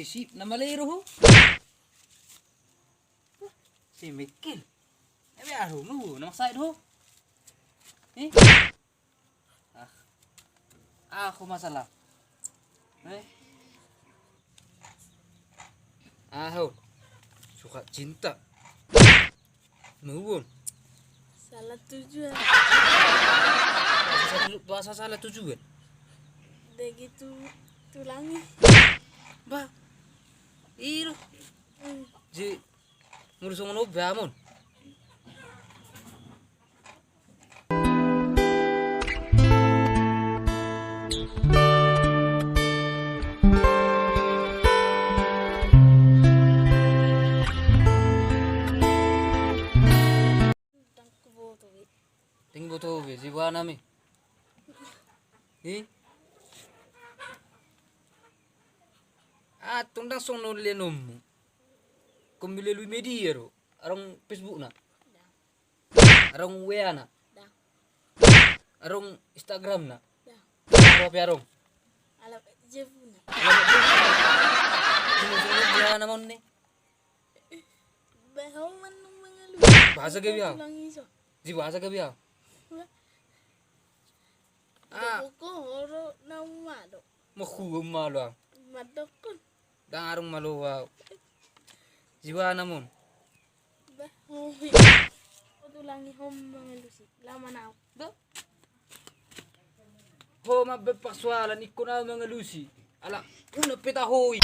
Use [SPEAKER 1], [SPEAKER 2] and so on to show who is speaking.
[SPEAKER 1] sisip na malero ho. Si Mikil. Ebe aro nu na maksayad ho. Ako masalah. Ho. Suka cinta. Nuwun.
[SPEAKER 2] Salah tujuan.
[SPEAKER 1] Bahasa salah tujuan.
[SPEAKER 2] Udah gitu tulangi.
[SPEAKER 1] Ba. Iro. Ji ngurus ngono bae Ting boto be jiwa nami. Tunda sono lenom. Kumbile lu media ro. Arong Facebook na. Arong WA na. Arong Instagram na. Apa arong?
[SPEAKER 2] Alam jebuna.
[SPEAKER 1] Sono dia namon ni.
[SPEAKER 2] Bahau manung mangalu.
[SPEAKER 1] Bahasa ke biar?
[SPEAKER 2] Tulangi so.
[SPEAKER 1] Ji bahasa ke biar?
[SPEAKER 2] Ko horo na umado.
[SPEAKER 1] Maku malu.
[SPEAKER 2] Madokon.
[SPEAKER 1] Dang arong malu wa. Jiwa namon.
[SPEAKER 2] Bahau. Tulangi hom mangalu si. Lama na ako.
[SPEAKER 1] Ho mabepaksualan iko na mga lusi. Ala, una pita hoy.